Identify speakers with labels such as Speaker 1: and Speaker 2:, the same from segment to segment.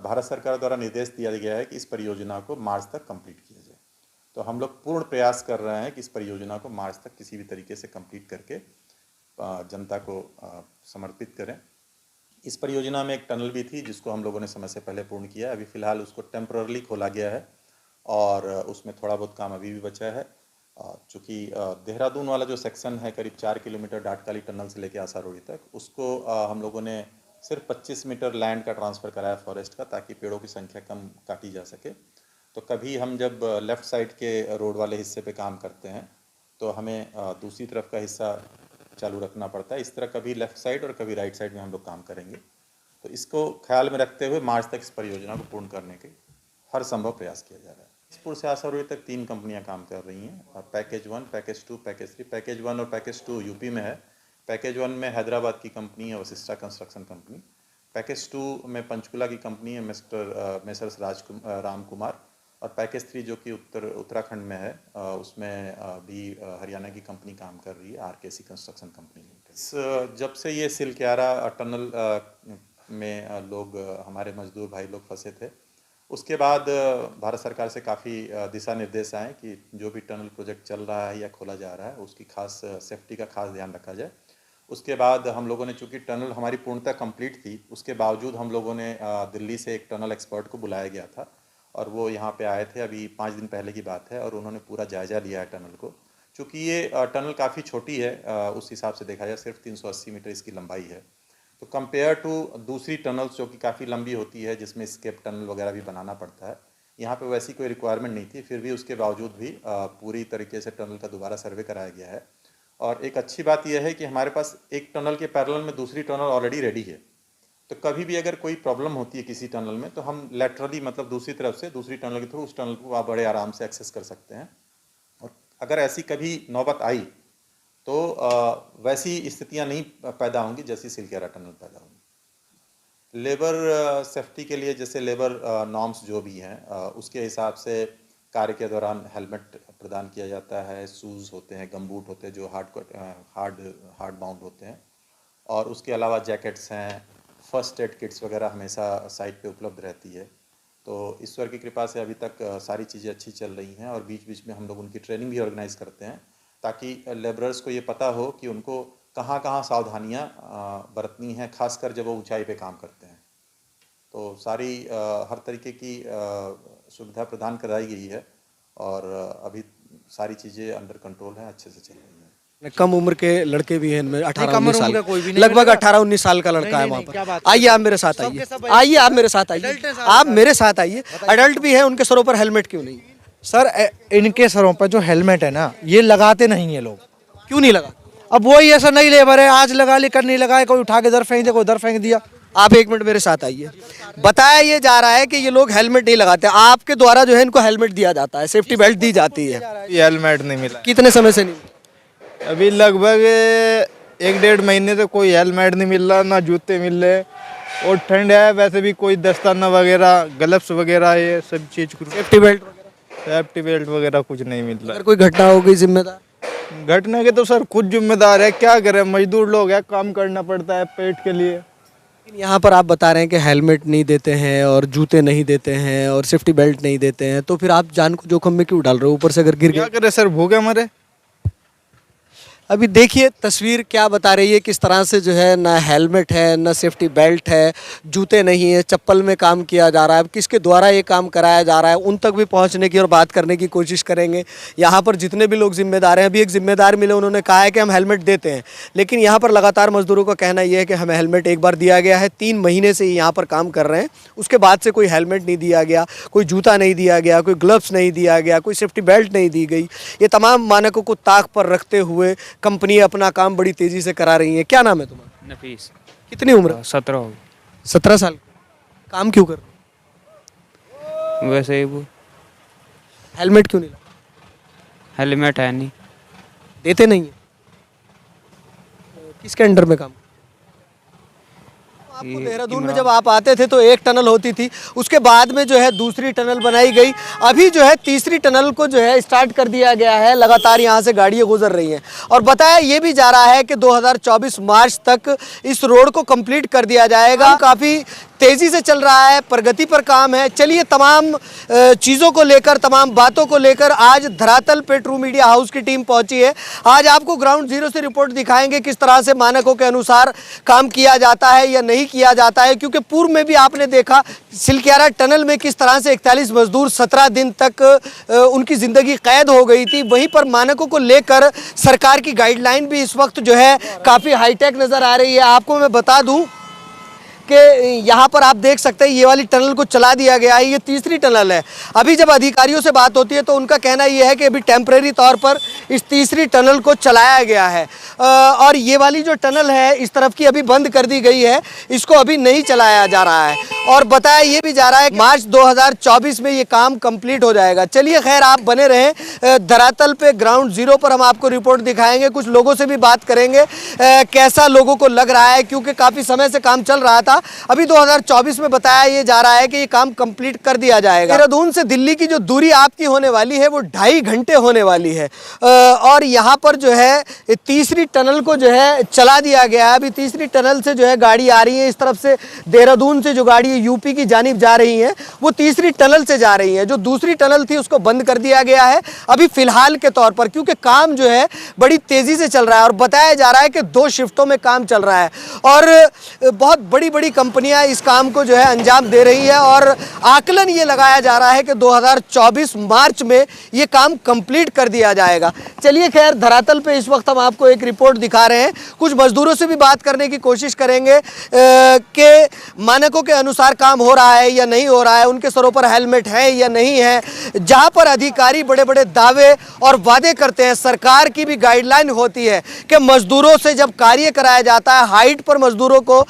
Speaker 1: भारत सरकार द्वारा निर्देश दिया गया है कि इस परियोजना को मार्च तक कंप्लीट किया जाए। तो हम लोग पूर्ण प्रयास कर रहे हैं कि इस परियोजना को मार्च तक किसी भी तरीके से कंप्लीट करके जनता को समर्पित करें। इस परियोजना में एक टनल भी थी जिसको हम लोगों ने समय से पहले पूर्ण किया है। अभी फ़िलहाल उसको टेम्पररली खोला गया है और उसमें थोड़ा बहुत काम अभी भी बचा है। चूँकि देहरादून वाला जो सेक्शन है करीब 4 किलोमीटर डाटकाली टनल से लेके आसारोड़ी तक, उसको हम लोगों ने सिर्फ 25 मीटर लैंड का ट्रांसफ़र कराया फॉरेस्ट का, ताकि पेड़ों की संख्या कम काटी जा सके। तो कभी हम जब लेफ़्ट साइड के रोड वाले हिस्से पे काम करते हैं तो हमें दूसरी तरफ का हिस्सा चालू रखना पड़ता है। इस तरह कभी लेफ़्ट साइड और कभी राइट साइड में हम लोग काम करेंगे। तो इसको ख्याल में रखते हुए मार्च तक इस परियोजना को पूर्ण करने के हर संभव प्रयास किया जा रहा है। इसपुर से आसारोड़ी तक 3 कंपनियां काम कर रही हैं। Package 1, package 2, package 3। पैकेज 1 और पैकेज 2 यूपी में है। पैकेज 1 में हैदराबाद की कंपनी है वशिष्ठा कंस्ट्रक्शन कंपनी। पैकेज 2 में पंचकुला की कंपनी है मेसर्स राम कुमार। और पैकेज 3 जो कि उत्तराखंड में है, उसमें भी हरियाणा की कंपनी काम कर रही है, आरकेसी कंस्ट्रक्शन कंपनी लिमिटेड। जब से ये सिलक्यारा टनल में लोग हमारे मजदूर भाई लोग फंसे थे, उसके बाद भारत सरकार से काफ़ी दिशा निर्देश आए कि जो भी टनल प्रोजेक्ट चल रहा है या खोला जा रहा है उसकी खास सेफ्टी का खास ध्यान रखा जाए। उसके बाद हम लोगों ने, चूँकि टनल हमारी पूर्णतः कंप्लीट थी, उसके बावजूद हम लोगों ने दिल्ली से एक टनल एक्सपर्ट को बुलाया गया था और वो यहाँ पे आए थे। अभी 5 दिन पहले की बात है और उन्होंने पूरा जायज़ा लिया है टनल को। चूँकि ये टनल काफ़ी छोटी है, उस हिसाब से देखा जाए सिर्फ 380 मीटर इसकी लंबाई है। तो कंपेयर टू दूसरी टनल्स जो कि काफ़ी लंबी होती है, जिसमें स्केप टनल वगैरह भी बनाना पड़ता है, यहाँ पे वैसी कोई रिक्वायरमेंट नहीं थी। फिर भी उसके बावजूद भी पूरी तरीके से टनल का दोबारा सर्वे कराया गया है। और एक अच्छी बात यह है कि हमारे पास एक टनल के पैरेलल में दूसरी टनल ऑलरेडी रेडी है। तो कभी भी अगर कोई प्रॉब्लम होती है किसी टनल में, तो हम लेटरली, मतलब दूसरी तरफ से दूसरी टनल के थ्रू उस टनल को आप बड़े आराम से एक्सेस कर सकते हैं। और अगर ऐसी कभी नौबत आई तो वैसी स्थितियां नहीं पैदा होंगी जैसी सिलक्यारा टनल पैदा होंगी। लेबर सेफ्टी के लिए जैसे लेबर नॉर्म्स जो भी हैं, उसके हिसाब से कार्य के दौरान हेलमेट प्रदान किया जाता है, शूज़ होते हैं, गमबूट होते हैं जो हार्ड बाउंड होते हैं, और उसके अलावा जैकेट्स हैं, फर्स्ट एड किट्स वगैरह हमेशा साइट पे उपलब्ध रहती है। तो ईश्वर की कृपा से अभी तक सारी चीज़ें अच्छी चल रही हैं और बीच बीच में हम लोग उनकी ट्रेनिंग भी ऑर्गेनाइज़ करते हैं, ताकि लेबरर्स को ये पता हो कि उनको कहाँ कहाँ सावधानियाँ बरतनी हैं, खासकर जब वो ऊंचाई पे काम करते हैं। तो सारी हर तरीके की सुविधा प्रदान कराई गई है और अभी सारी चीज़ें अंडर कंट्रोल हैं, अच्छे से चल रही हैं।
Speaker 2: कम उम्र के लड़के भी हैं इनमें, 18-19 साल, लगभग 18-19 साल का लड़का है वहाँ पर। आइए आप मेरे साथ आइए, आइए आप मेरे साथ आइए, आप मेरे साथ आइए। अडल्ट भी है, उनके सरों पर हेलमेट क्यों नहीं?
Speaker 3: सर इनके सरों पर जो हेलमेट है ना, ये लगाते नहीं है लोग।
Speaker 2: क्यों नहीं लगा?
Speaker 3: अब वही ऐसा नहीं लेबर है, आज लगा ली कल नहीं लगाए, कोई उठा के इधर फेंक दे, कोई उधर फेंक दिया।
Speaker 2: आप 1 मिनट मेरे साथ आइए। बताया ये जा रहा है कि ये लोग हेलमेट नहीं लगाते, आपके द्वारा जो है इनको हेलमेट दिया जाता है, सेफ्टी बेल्ट दी जाती है।
Speaker 4: हेलमेट नहीं मिला
Speaker 2: कितने समय से नहीं?
Speaker 4: अभी लगभग 1-1.5 महीने से कोई हेलमेट नहीं मिल रहा, ना जूते मिल रहे। और ठंड है, वैसे भी कोई दस्ताना वगैरह, ग्लव्स वगैरह, ये सब चीज़, सेफ्टी बेल्ट वगैरह कुछ नहीं मिल रहा।
Speaker 2: अगर कोई घटना हो गई, जिम्मेदार?
Speaker 4: घटना के तो सर खुद जिम्मेदार है, क्या करें, मजदूर लोग हैं, काम करना पड़ता है पेट के लिए।
Speaker 2: यहाँ पर आप बता रहे हैं कि हेलमेट नहीं देते हैं और जूते नहीं देते हैं और सेफ्टी बेल्ट नहीं देते हैं, तो फिर आप जान को जोखिम में क्यों डाल रहे हो? ऊपर से अगर गिर
Speaker 4: क्या
Speaker 2: गए?
Speaker 4: करें सर, भूखे मरे।
Speaker 2: अभी देखिए तस्वीर क्या बता रही है, किस तरह से जो है ना हेलमेट है, ना सेफ्टी बेल्ट है, जूते नहीं है, चप्पल में काम किया जा रहा है। अब किसके द्वारा ये काम कराया जा रहा है, उन तक भी पहुंचने की और बात करने की कोशिश करेंगे। यहाँ पर जितने भी लोग जिम्मेदार हैं, अभी एक जिम्मेदार मिले, उन्होंने कहा है कि हम हेलमेट देते हैं, लेकिन यहाँ पर लगातार मजदूरों का कहना यह है कि हमें हेलमेट एक बार दिया गया है, 3 महीने से यहाँ पर काम कर रहे हैं, उसके बाद से कोई हेलमेट नहीं दिया गया, कोई जूता नहीं दिया गया, कोई ग्लव्स नहीं दिया गया, कोई सेफ्टी बेल्ट नहीं दी गई। ये तमाम मानकों को ताक पर रखते हुए कंपनी अपना काम बड़ी तेजी से करा रही है। क्या नाम है तुम्हारा?
Speaker 5: नफीस।
Speaker 2: कितनी उम्र?
Speaker 5: 17 हो
Speaker 2: 17 साल। काम क्यों कर रहे
Speaker 5: गई। वैसे ही वो
Speaker 2: हो? हेलमेट क्यों नहीं लगा?
Speaker 5: हेलमेट है नहीं।
Speaker 2: देते नहीं है? किसके अंडर में काम? आपको देहरादून में जब आप आते थे तो एक टनल होती थी, उसके बाद में जो है दूसरी टनल बनाई गई, अभी जो है तीसरी टनल को जो है स्टार्ट कर दिया गया है। लगातार यहाँ से गाड़ियाँ गुजर रही हैं और बताया ये भी जा रहा है कि 2024 मार्च तक इस रोड को कंप्लीट कर दिया जाएगा। काफ़ी तेज़ी से चल रहा है, प्रगति पर काम है। चलिए तमाम चीज़ों को लेकर, तमाम बातों को लेकर आज धरातल पे ट्रू मीडिया हाउस की टीम पहुंची है। आज आपको ग्राउंड जीरो से रिपोर्ट दिखाएंगे किस तरह से मानकों के अनुसार काम किया जाता है या नहीं किया जाता है, क्योंकि पूर्व में भी आपने देखा सिलक्यारा टनल में किस तरह से 41 मजदूर 17 दिन तक उनकी ज़िंदगी कैद हो गई थी। वहीं पर मानकों को लेकर सरकार की गाइडलाइन भी इस वक्त जो है काफ़ी हाईटेक नज़र आ रही है। आपको मैं बता दूँ कि यहाँ पर आप देख सकते हैं ये वाली टनल को चला दिया गया है, ये तीसरी टनल है। अभी जब अधिकारियों से बात होती है तो उनका कहना ये है कि अभी टेम्परेरी तौर पर इस तीसरी टनल को चलाया गया है और ये वाली जो टनल है इस तरफ की अभी बंद कर दी गई है, इसको अभी नहीं चलाया जा रहा है। और बताया ये भी जा रहा है मार्च 2024 में ये काम कंप्लीट हो जाएगा। चलिए खैर आप बने रहें, धरातल पे ग्राउंड जीरो पर हम आपको रिपोर्ट दिखाएंगे, कुछ लोगों से भी बात करेंगे कैसा लोगों को लग रहा है, क्योंकि काफ़ी समय से काम चल रहा था। अभी 2024 में बताया ये जा रहा है कि ये काम कंप्लीट कर दिया जाएगा। देहरादून से दिल्ली की जो दूरी आपकी होने वाली है वो 2.5 घंटे होने वाली है और यहाँ पर जो है तीसरी टनल को जो है चला दिया गया है। अभी तीसरी टनल से जो है गाड़ी आ रही है, इस तरफ से देहरादून से जो गाड़ी यूपी की जानिब जा रही है वो तीसरी टनल से जा रही है। जो दूसरी टनल थी उसको बंद कर दिया गया है अभी फिलहाल के तौर पर, क्योंकि काम जो है बड़ी तेज़ी से चल रहा है और बताया जा रहा है कि 2 शिफ्टों में काम चल रहा है और बहुत बड़ी बड़ी कंपनियां इस काम को जो है अंजाम दे रही है और आकलन ये लगाया जा रहा है कि 2024 मार्च में ये काम कंप्लीट कर दिया जाएगा। चलिए खैर धरातल पे इस वक्त हम आपको एक रिपोर्ट दिखा रहे हैं, कुछ मजदूरों से भी बात करने की कोशिश करेंगे कि मानकों के अनुसार काम हो रहा है या नहीं हो रहा है, उनके सरों पर हेलमेट है या नहीं है। जहां पर अधिकारी बड़े बड़े दावे और वादे करते हैं, सरकार की भी गाइडलाइन होती है कि मजदूरों से जब कार्य कराया जाता है, हाइट पर मजदूरों को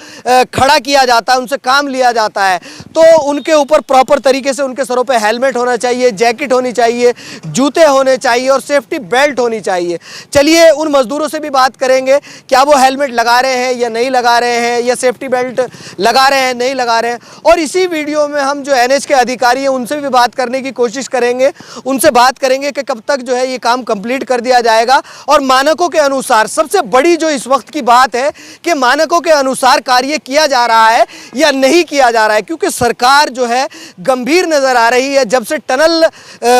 Speaker 2: खड़ा किया जाता है, उनसे काम लिया जाता है, तो उनके ऊपर प्रॉपर तरीके से उनके सरों पे हेलमेट होना चाहिए, जैकेट होनी चाहिए, जूते होने चाहिए और सेफ्टी बेल्ट होनी चाहिए। चलिए उन मजदूरों से भी बात करेंगे, क्या वो हेलमेट लगा रहे हैं या नहीं लगा रहे हैं, या सेफ्टी बेल्ट लगा रहे हैं नहीं लगा रहे हैं। और इसी वीडियो में हम जो एनएच के अधिकारी हैं उनसे भी बात करने की कोशिश करेंगे, उनसे बात करेंगे कि कब तक जो है ये काम कंप्लीट कर दिया जाएगा और मानकों के अनुसार। सबसे बड़ी जो इस वक्त की बात है कि मानकों के अनुसार कार्य किया जा रहा है या नहीं किया जा रहा है, क्योंकि सरकार जो है गंभीर नजर आ रही है। जब से टनल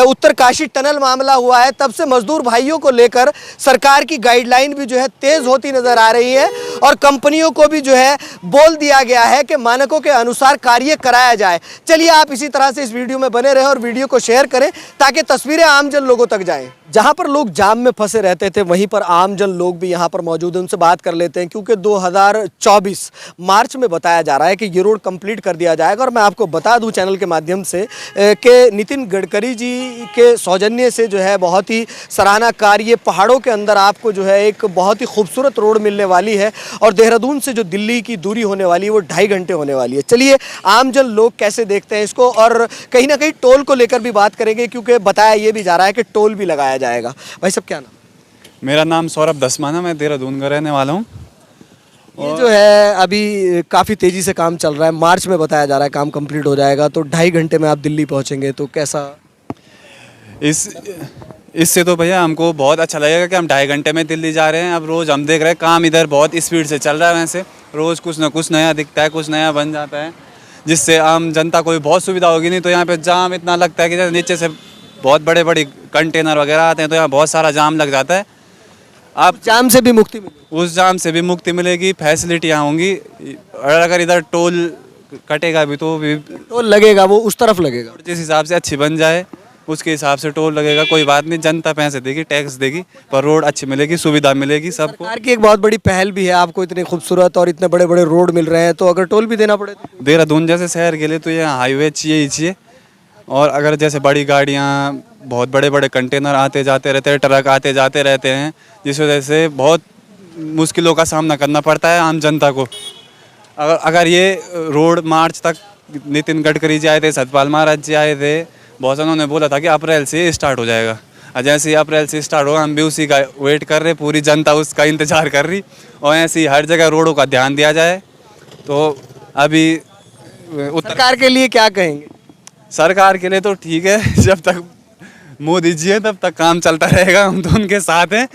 Speaker 2: उत्तरकाशी टनल मामला हुआ है तब से मजदूर भाइयों को लेकर सरकार की गाइडलाइन भी जो है तेज होती नजर आ रही है और कंपनियों को भी जो है बोल दिया गया है कि मानकों के अनुसार कार्य कराया जाए। चलिए आप इसी तरह से इस वीडियो में बने रहें और वीडियो को शेयर करें ताकि तस्वीरें आमजन लोगों तक जाएं। जहां पर लोग जाम में फंसे रहते थे वहीं पर आमजन लोग भी यहां पर मौजूद हैं, उनसे बात कर लेते हैं, क्योंकि 2024 मार्च में बताया जा रहा है कि ये रोड कंप्लीट कर दिया जाएगा। और मैं आपको बता दूं चैनल के माध्यम से कि नितिन गडकरी जी के सौजन्य से जो है बहुत ही सराहना कार्य, पहाड़ों के अंदर आपको जो है एक बहुत ही खूबसूरत रोड मिलने वाली है और देहरादून से जो दिल्ली की दूरी होने वाली है वो 2.5 घंटे होने वाली है। चलिए आमजन लोग कैसे देखते हैं इसको और कहीं ना कहीं टोल को लेकर भी बात करेंगे, क्योंकि बताया ये भी जा रहा है कि टोल भी लगाया जाएगा। भाई साहब क्या नाम?
Speaker 6: मेरा नाम सौरभ दसमाना, मैं देहरादून का रहने वाला हूँ।
Speaker 2: ये जो है अभी काफ़ी तेज़ी से काम चल रहा है, मार्च में बताया जा रहा है काम कंप्लीट हो जाएगा, तो 2.5 घंटे में आप दिल्ली पहुंचेंगे, तो कैसा?
Speaker 6: इससे तो भैया हमको बहुत अच्छा लगेगा कि हम 2.5 घंटे में दिल्ली जा रहे हैं। अब रोज़ हम देख रहे हैं काम इधर बहुत स्पीड से चल रहा है, वैसे रोज़ कुछ ना कुछ नया दिखता है, कुछ नया बन जाता है, जिससे आम जनता को भी बहुत सुविधा होगी। नहीं तो यहाँ पे जाम इतना लगता है कि जैसे नीचे से बहुत बड़े बड़े कंटेनर वगैरह आते हैं तो यहाँ बहुत सारा जाम लग जाता है। आप
Speaker 2: जाम से भी मुक्ति मिलेगी,
Speaker 6: उस जाम से भी मुक्ति मिलेगी, फैसिलिटियाँ होंगी। और अगर इधर टोल कटेगा भी तो भी
Speaker 2: टोल लगेगा, वो उस तरफ लगेगा,
Speaker 6: जिस हिसाब से अच्छी बन जाए उसके हिसाब से टोल लगेगा, कोई बात नहीं, जनता पैसे देगी, टैक्स देगी, पर रोड अच्छी मिलेगी, सुविधा मिलेगी सबको।
Speaker 2: सरकार की एक बहुत बड़ी पहल भी है, आपको इतने खूबसूरत और इतने बड़े बड़े रोड मिल रहे हैं, तो अगर टोल भी देना पड़े तो?
Speaker 6: देहरादून जैसे शहर के लिए तो यहाँ हाईवे चाहिए ही चाहिए। और अगर जैसे बड़ी गाड़ियाँ, बहुत बड़े बड़े कंटेनर आते जाते रहते हैं, ट्रक आते जाते रहते हैं, जिस वजह से बहुत मुश्किलों का सामना करना पड़ता है आम जनता को। अगर ये रोड मार्च तक नितिन गडकरी जी आए थे, सतपाल महाराज जी आए थे, बहुत जनों ने बोला था कि अप्रैल से स्टार्ट हो जाएगा। और जैसे ही अप्रैल से स्टार्ट होगा हम भी उसी का वेट कर रहे, पूरी जनता उसका इंतज़ार कर रही। और ऐसे ही हर जगह रोडों का ध्यान दिया जाए तो अभी उत्तर
Speaker 2: सरकार के लिए क्या कहेंगे?
Speaker 6: सरकार के लिए तो ठीक है, जब तक मोदी जी है तब तक काम चलता रहेगा, हम तो उनके साथ हैं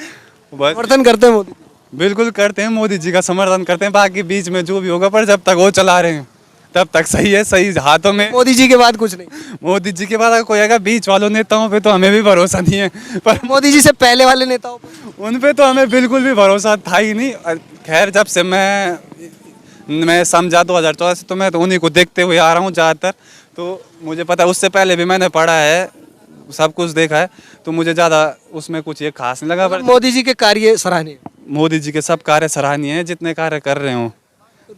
Speaker 6: बस।
Speaker 2: समर्थन करते हैं मोदी?
Speaker 6: बिल्कुल करते हैं, मोदी जी का समर्थन करते हैं, बाकी बीच में जो भी होगा, पर जब तक वो चला रहे हैं तब तक सही है, सही हाथों में।
Speaker 2: मोदी जी के बाद कुछ नहीं?
Speaker 6: मोदी जी के बाद अगर कोई आएगा बीच वालों नेताओं पे तो हमें भी भरोसा नहीं है, पर
Speaker 2: मोदी जी से पहले वाले नेताओं पर?
Speaker 6: उन पे तो हमें बिल्कुल भी भरोसा था ही नहीं। खैर जब से मैं समझा 2014 से, तो मैं तो उन्हीं को देखते हुए आ रहा हूँ ज़्यादातर, तो मुझे पता है, उससे पहले भी मैंने पढ़ा है, सब कुछ देखा है, तो मुझे ज़्यादा उसमें कुछ ये खास नहीं लगा। पर
Speaker 2: मोदी जी के कार्य सराहनीय?
Speaker 6: मोदी जी के सब कार्य सराहनीय हैं, जितने कार्य कर रहे हो।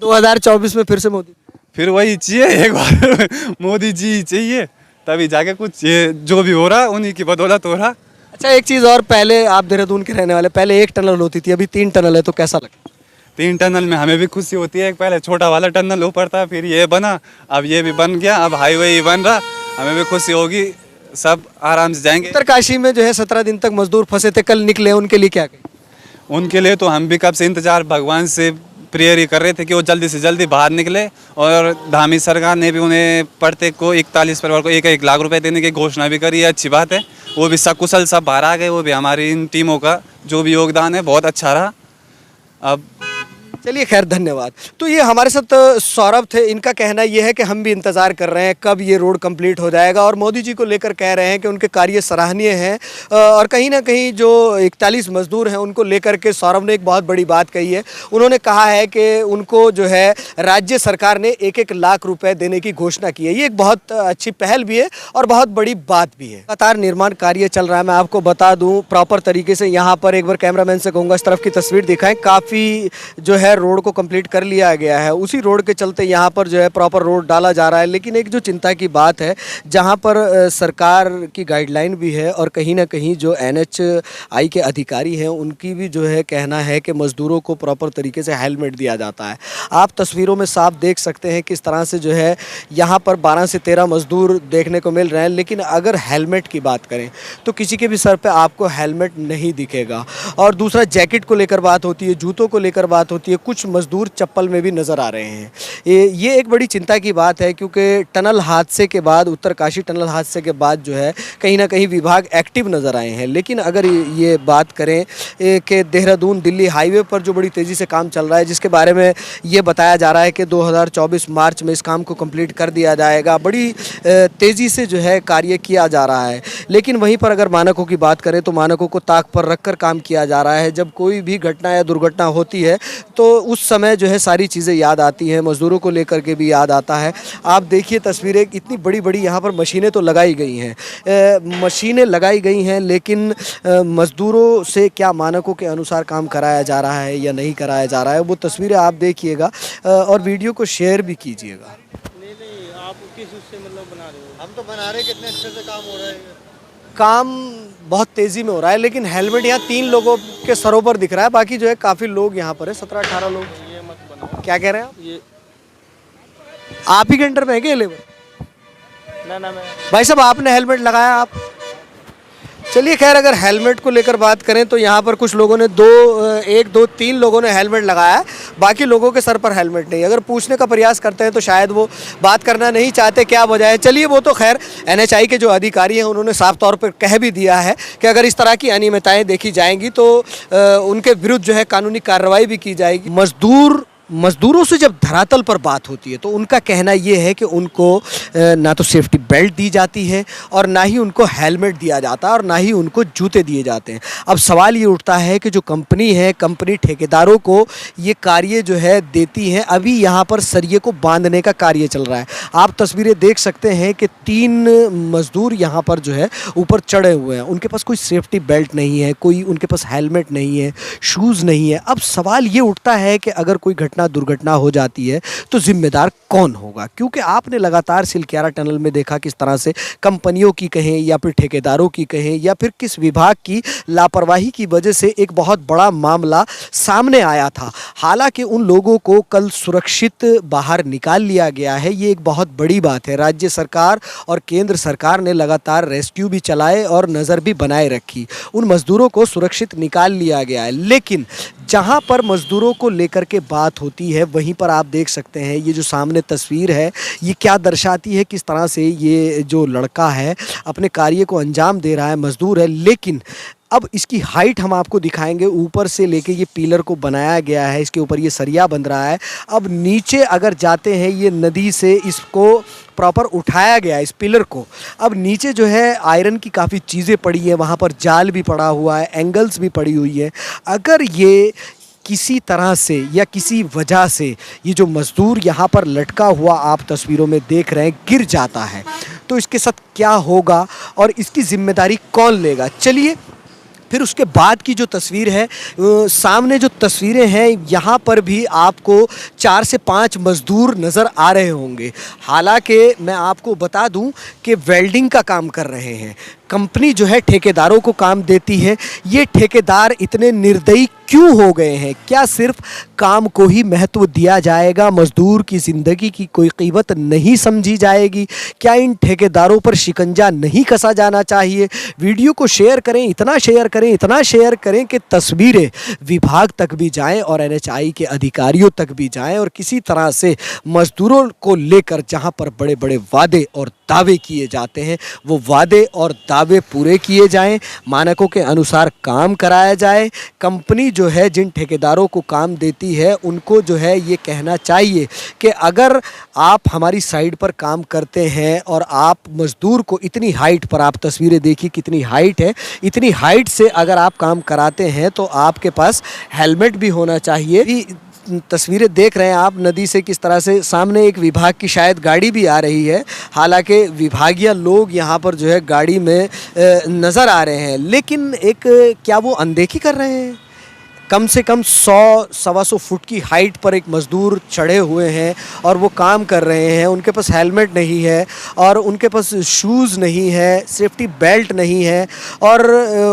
Speaker 2: 2024 में फिर से मोदी?
Speaker 6: फिर वही चाहिए एक बार मोदी जी ही चाहिए, तभी जाके कुछ ये जो भी हो रहा उन्हीं की बदौलत हो रहा।
Speaker 2: अच्छा, एक चीज़ और, पहले आप देहरादून के रहने वाले, पहले एक टनल होती थी, अभी 3 टनल है, तो कैसा लगता?
Speaker 6: 3 टनल में हमें भी खुशी होती है। पहले छोटा वाला टनल ऊपर था, फिर ये बना, अब ये भी बन गया, अब हाईवे ही बन रहा, हमें भी खुशी होगी, सब आराम से जाएंगे।
Speaker 2: उत्तरकाशी में जो है 17 दिन तक मजदूर फंसे थे, कल निकले, उनके लिए क्या कहें?
Speaker 6: उनके लिए तो हम भी कब से इंतजार, भगवान से प्रेयर ही कर रहे थे कि वो जल्दी से जल्दी बाहर निकले, और धामी सरकार ने भी उन्हें प्रत्येक को 41 परिवार को 1-1 लाख रुपए देने की घोषणा भी करी है। अच्छी बात है, वो भी सकुशल सब बाहर आ गए, वो भी हमारी इन टीमों का जो भी योगदान है बहुत अच्छा रहा। अब
Speaker 2: चलिए, खैर, धन्यवाद। तो ये हमारे साथ सौरभ थे, इनका कहना ये है कि हम भी इंतज़ार कर रहे हैं कब ये रोड कंप्लीट हो जाएगा, और मोदी जी को लेकर कह रहे हैं कि उनके कार्य सराहनीय हैं, और कहीं ना कहीं जो 41 मजदूर हैं उनको लेकर के सौरभ ने एक बहुत बड़ी बात कही है। उन्होंने कहा है कि उनको जो है राज्य सरकार ने 1-1 लाख रुपये देने की घोषणा की है। ये एक बहुत अच्छी पहल भी है और बहुत बड़ी बात भी है। लगातार निर्माण कार्य चल रहा है, मैं आपको बता दूँ प्रॉपर तरीके से। यहाँ पर एक बार कैमरामैन से कहूँगा इस तरफ की तस्वीर दिखाएँ, काफ़ी जो है रोड को कंप्लीट कर लिया गया है, उसी रोड के चलते यहाँ पर जो है प्रॉपर रोड डाला जा रहा है। लेकिन एक जो चिंता की बात है, जहाँ पर सरकार की गाइडलाइन भी है, और कहीं ना कहीं जो NHAI के अधिकारी हैं उनकी भी जो है कहना है कि मज़दूरों को प्रॉपर तरीके से हेलमेट दिया जाता है। आप तस्वीरों में साफ देख सकते हैं किस तरह से जो है यहाँ पर 12 से 13 मज़दूर देखने को मिल रहे हैं, लेकिन अगर हेलमेट की बात करें तो किसी के भी सर पर आपको हेलमेट नहीं दिखेगा। और दूसरा, जैकेट को लेकर बात होती है, जूतों को लेकर बात होती है, कुछ मजदूर चप्पल में भी नज़र आ रहे हैं। ये एक बड़ी चिंता की बात है, क्योंकि टनल हादसे के बाद, उत्तरकाशी टनल हादसे के बाद जो है कहीं ना कहीं विभाग एक्टिव नज़र आए हैं। लेकिन अगर ये बात करें कि देहरादून दिल्ली हाईवे पर जो बड़ी तेज़ी से काम चल रहा है, जिसके बारे में ये बताया जा रहा है कि 2024 मार्च में इस काम को कंप्लीट कर दिया जाएगा, बड़ी तेज़ी से जो है कार्य किया जा रहा है। लेकिन वहीं पर अगर मानकों की बात करें तो मानकों को ताक पर रखकर काम किया जा रहा है। जब कोई भी घटना या दुर्घटना होती है तो उस समय जो है सारी चीज़ें याद आती हैं, मज़दूरों को लेकर के भी याद आता है। आप देखिए तस्वीरें, इतनी बड़ी बड़ी यहाँ पर मशीनें तो लगाई गई हैं, मशीनें लगाई गई हैं, लेकिन मज़दूरों से क्या मानकों के अनुसार काम कराया जा रहा है या नहीं कराया जा रहा है, वो तस्वीरें आप देखिएगा और वीडियो को शेयर भी कीजिएगा।
Speaker 3: आप किस उससे मतलब बना रहे हो? हम तो बना रहे, कितने अच्छे से काम हो रहा है।
Speaker 2: काम बहुत तेज़ी में हो रहा है, लेकिन हेलमेट यहाँ 3 लोगों के सरों पर दिख रहा है, बाकी जो है काफ़ी लोग यहाँ पर है, 17-18 लोग।
Speaker 3: ये मत बनाओ।
Speaker 2: क्या कह रहे हैं आप?
Speaker 3: ये
Speaker 2: आप ही के अंडर में है क्या लेबर?
Speaker 3: ना मैं
Speaker 2: भाई साहब, आपने हेलमेट लगाया? आप चलिए, खैर, अगर हेलमेट को लेकर बात करें तो यहाँ पर कुछ लोगों ने 3 लोगों ने हेलमेट लगाया है, बाकी लोगों के सर पर हेलमेट नहीं। अगर पूछने का प्रयास करते हैं तो शायद वो बात करना नहीं चाहते, क्या वजह है। चलिए, वो तो खैर NHAI के जो अधिकारी हैं उन्होंने साफ तौर पर कह भी दिया है कि अगर इस तरह की अनियमितताएँ देखी जाएंगी तो उनके विरुद्ध जो है कानूनी कार्रवाई भी की जाएगी। मज़दूरों से जब धरातल पर बात होती है तो उनका कहना ये है कि उनको ना तो सेफ्टी बेल्ट दी जाती है, और ना ही उनको हेलमेट दिया जाता है, और ना ही उनको जूते दिए जाते हैं। अब सवाल ये उठता है कि जो कंपनी है, कंपनी ठेकेदारों को ये कार्य जो है देती है, अभी यहाँ पर सरिये को बांधने का कार्य चल रहा है। आप तस्वीरें देख सकते हैं कि 3 मज़दूर यहाँ पर जो है ऊपर चढ़े हुए हैं, उनके पास कोई सेफ्टी बेल्ट नहीं है, कोई उनके पास हेलमेट नहीं है, शूज़ नहीं है। अब सवाल ये उठता है कि अगर कोई दुर्घटना हो जाती है तो जिम्मेदार कौन होगा, क्योंकि आपने लगातार सिलक्यारा टनल में देखा किस तरह से कंपनियों की कहें या फिर ठेकेदारों की कहें या फिर किस विभाग की लापरवाही की वजह से एक बहुत बड़ा मामला सामने आया था। हालांकि उन लोगों को कल सुरक्षित बाहर निकाल लिया गया है, ये एक बहुत बड़ी बात है। राज्य सरकार और केंद्र सरकार ने लगातार रेस्क्यू भी चलाए और नज़र भी बनाए रखी, उन मज़दूरों को सुरक्षित निकाल लिया गया है। लेकिन जहां पर मज़दूरों को लेकर के बात होती है वहीं पर आप देख सकते हैं ये जो सामने तस्वीर है ये क्या दर्शाती है, किस तरह से ये जो लड़का है अपने कार्य को अंजाम दे रहा है, मजदूर है। लेकिन अब इसकी हाइट हम आपको दिखाएंगे, ऊपर से लेके ये पिलर को बनाया गया है, इसके ऊपर ये सरिया बन रहा है। अब नीचे अगर जाते हैं ये नदी से इसको प्रॉपर उठाया गया है इस पिलर को। अब नीचे जो है आयरन की काफ़ी चीज़ें पड़ी हैं, वहाँ पर जाल भी पड़ा हुआ है, एंगल्स भी पड़ी हुई है। अगर ये किसी तरह से या किसी वजह से ये जो मज़दूर यहाँ पर लटका हुआ आप तस्वीरों में देख रहे हैं गिर जाता है तो इसके साथ क्या होगा और इसकी जिम्मेदारी कौन लेगा। चलिए फिर उसके बाद की जो तस्वीर है, सामने जो तस्वीरें हैं यहाँ पर भी आपको 4 से 5 मज़दूर नज़र आ रहे होंगे। हालांकि मैं आपको बता दूं कि वेल्डिंग का काम कर रहे हैं। कंपनी जो है ठेकेदारों को काम देती है। ये ठेकेदार इतने निर्दयी क्यों हो गए हैं? क्या सिर्फ काम को ही महत्व दिया जाएगा, मज़दूर की ज़िंदगी की कोई कीमत नहीं समझी जाएगी? क्या इन ठेकेदारों पर शिकंजा नहीं कसा जाना चाहिए? वीडियो को शेयर करें, इतना शेयर करें कि तस्वीरें विभाग तक भी जाएं और NHI के अधिकारियों तक भी जाएं और किसी तरह से मज़दूरों को लेकर जहां पर बड़े बड़े वादे और दावे किए जाते हैं वो वादे और दावे पूरे किए जाएं, मानकों के अनुसार काम कराया जाए। कंपनी जो है जिन ठेकेदारों को काम देती है उनको जो है ये कहना चाहिए कि अगर आप हमारी साइड पर काम करते हैं और आप मज़दूर को इतनी हाइट पर, आप तस्वीरें देखिए कितनी हाइट है, इतनी हाइट से अगर आप काम कराते हैं तो आपके पास हेलमेट भी होना चाहिए। तस्वीरें देख रहे हैं आप नदी से किस तरह से सामने एक विभाग की शायद गाड़ी भी आ रही है। हालांकि विभागीय लोग यहाँ पर जो है गाड़ी में नज़र आ रहे हैं, लेकिन एक क्या वो अनदेखी कर रहे हैं? कम से कम 100-125 फुट की हाइट पर एक मज़दूर चढ़े हुए हैं और वो काम कर रहे हैं। उनके पास हेलमेट नहीं है और उनके पास शूज़ नहीं है, सेफ्टी बेल्ट नहीं है और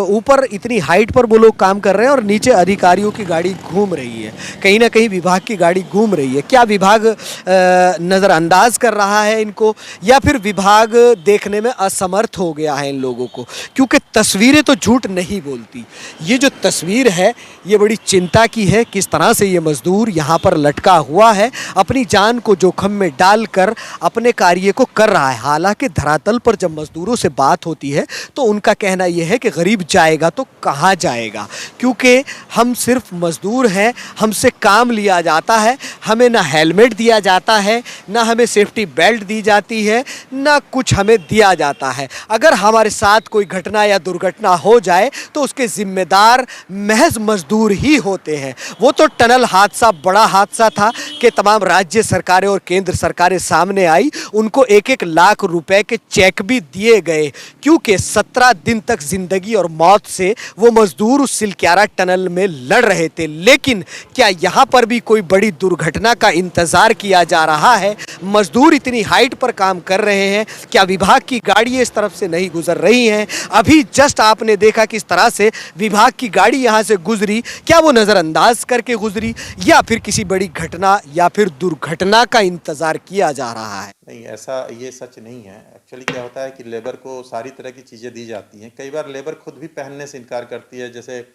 Speaker 2: ऊपर इतनी हाइट पर वो लोग काम कर रहे हैं और नीचे अधिकारियों की गाड़ी घूम रही है, कहीं ना कहीं विभाग की गाड़ी घूम रही है। क्या विभाग नज़रअंदाज कर रहा है इनको या फिर विभाग देखने में असमर्थ हो गया है इन लोगों को? क्योंकि तस्वीरें तो झूठ नहीं बोलती। ये जो तस्वीर है ये बड़ी चिंता की है, किस तरह से ये मज़दूर यहाँ पर लटका हुआ है, अपनी जान को जोखिम में डालकर अपने कार्य को कर रहा है। हालांकि धरातल पर जब मज़दूरों से बात होती है तो उनका कहना यह है कि गरीब जाएगा तो कहाँ जाएगा, क्योंकि हम सिर्फ मज़दूर हैं, हमसे काम लिया जाता है, हमें ना हेलमेट दिया जाता है, ना हमें सेफ्टी बेल्ट दी जाती है, ना कुछ हमें दिया जाता है। अगर हमारे साथ कोई घटना या दुर्घटना हो जाए तो उसके ज़िम्मेदार महज मज़दूर ही होते हैं। वो तो टनल हादसा बड़ा हादसा था कि तमाम राज्य सरकारें और केंद्र सरकारें सामने आई, उनको 1-1 लाख रुपए के चेक भी दिए गए, क्योंकि 17 दिन तक ज़िंदगी और मौत से वो मज़दूर उस सिलक्यारा टनल में लड़ रहे थे। लेकिन क्या यहाँ पर भी कोई बड़ी दुर्घटना का इंतज़ार किया जा रहा है? मज़दूर इतनी हाइट पर काम कर रहे हैं, क्या विभाग की गाड़ी इस तरफ से नहीं गुजर रही हैं? अभी जस्ट आपने देखा किस तरह से विभाग की गाड़ी यहाँ से गुजरी, क्या वो नज़रअंदाज करके गुजरी या फिर किसी बड़ी घटना या फिर दुर्घटना का इंतज़ार किया जा रहा है?
Speaker 1: नहीं, ऐसा ये सच नहीं है। एक्चुअली क्या होता है कि लेबर को सारी तरह की चीज़ें दी जाती हैं। कई बार लेबर खुद भी पहनने से इनकार करती है। जैसे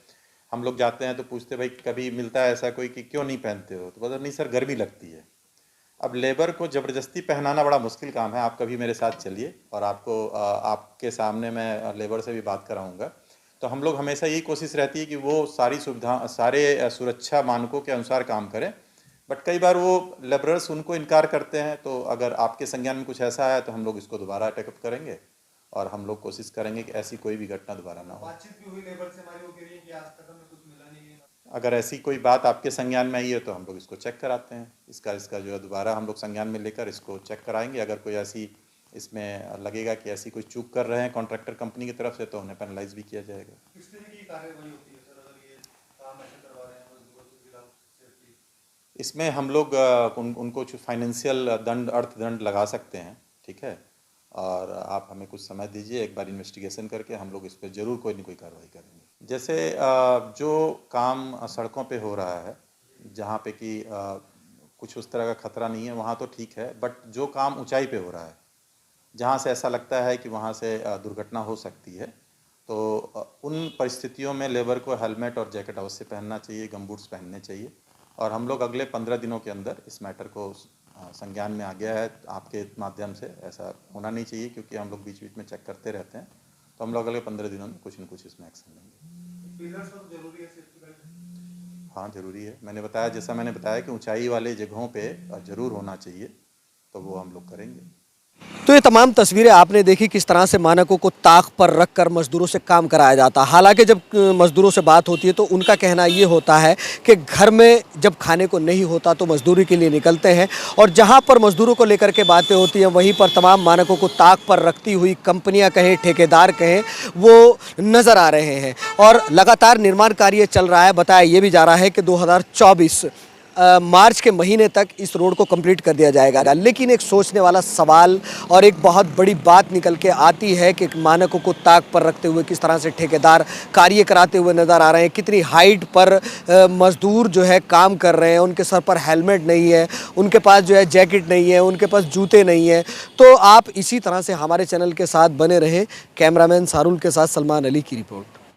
Speaker 1: हम लोग जाते हैं तो पूछते भाई कभी मिलता है ऐसा कोई कि क्यों नहीं पहनते हो, तो बोलते नहीं सर गर्मी लगती है। अब लेबर को ज़बरदस्ती पहनाना बड़ा मुश्किल काम है। आप कभी मेरे साथ चलिए और आपको आपके सामने मैं लेबर से भी बात कराऊंगा। तो हम लोग हमेशा यही कोशिश रहती है कि वो सारी सुविधा, सारे सुरक्षा मानकों के अनुसार काम करें। बट कई बार वो लेबरर्स उनको इनकार करते हैं। तो अगर आपके संज्ञान में कुछ ऐसा है तो हम लोग इसको दोबारा टेकअप करेंगे और हम लोग कोशिश करेंगे कि ऐसी कोई भी घटना दोबारा ना हो।
Speaker 7: बातचीत भी हुई लेबर से हमारी, वो कह रही है कि आज तक हमें कुछ मिला नहीं है।
Speaker 1: अगर ऐसी कोई बात आपके संज्ञान में आई है तो हम लोग इसको चेक कराते हैं। इसका जो है दोबारा हम लोग संज्ञान में लेकर इसको चेक कराएंगे। अगर कोई ऐसी इसमें लगेगा कि ऐसी कोई चूक कर रहे हैं कॉन्ट्रैक्टर कंपनी की तरफ से तो उन्हें पेनलाइज भी किया जाएगा।
Speaker 7: किस तरह की कार्रवाई होती है सर अगर ये काम ऐसे करवा रहे हैं मजदूरों के खिलाफ सेफ्टी?
Speaker 1: इसमें हम लोग उनको फाइनेंशियल दंड, अर्थदंड लगा सकते हैं, ठीक है। और आप हमें कुछ समय दीजिए, एक बार इन्वेस्टिगेशन करके हम लोग इस पर ज़रूर कोई ना कोई कार्रवाई करेंगे। जैसे जो काम सड़कों पे हो रहा है जहाँ पे कि कुछ उस तरह का खतरा नहीं है वहाँ तो ठीक है, बट जो काम ऊंचाई पे हो रहा है जहाँ से ऐसा लगता है कि वहाँ से दुर्घटना हो सकती है, तो उन परिस्थितियों में लेबर को हेलमेट और जैकेट अवश्य पहनना चाहिए, गमबूट्स पहनने चाहिए और हम लोग अगले 15 दिनों के अंदर इस मैटर को संज्ञान में आ गया है आपके माध्यम से। ऐसा होना नहीं चाहिए क्योंकि हम लोग बीच बीच में चेक करते रहते हैं, तो हम लोग अगले 15 दिनों में कुछ न कुछ इसमें एक्शन लेंगे।
Speaker 7: पिलर्स तो जरूरी है सेफ्टी बेल्ट।
Speaker 1: हाँ जरूरी है, मैंने बताया कि ऊंचाई वाले जगहों पे जरूर होना चाहिए, तो वो हम लोग करेंगे।
Speaker 2: तो ये तमाम तस्वीरें आपने देखी किस तरह से मानकों को ताक पर रखकर मजदूरों से काम कराया जाता है। हालांकि जब मजदूरों से बात होती है तो उनका कहना ये होता है कि घर में जब खाने को नहीं होता तो मजदूरी के लिए निकलते हैं, और जहां पर मजदूरों को लेकर के बातें होती हैं वहीं पर तमाम मानकों को ताक पर रखती हुई कंपनियां कहें, ठेकेदार कहें, वो नज़र आ रहे हैं और लगातार निर्माण कार्य चल रहा है। बताया ये भी जा रहा है कि 2024 मार्च के महीने तक इस रोड को कंप्लीट कर दिया जाएगा। लेकिन एक सोचने वाला सवाल और एक बहुत बड़ी बात निकल के आती है कि मानकों को ताक पर रखते हुए किस तरह से ठेकेदार कार्य कराते हुए नज़र आ रहे हैं, कितनी हाइट पर मजदूर जो है काम कर रहे हैं, उनके सर पर हेलमेट नहीं है, उनके पास जो है जैकेट नहीं है, उनके पास जूते नहीं है। तो आप इसी तरह से हमारे चैनल के साथ बने रहें। कैमरामैन सारुल के साथ सलमान अली की रिपोर्ट।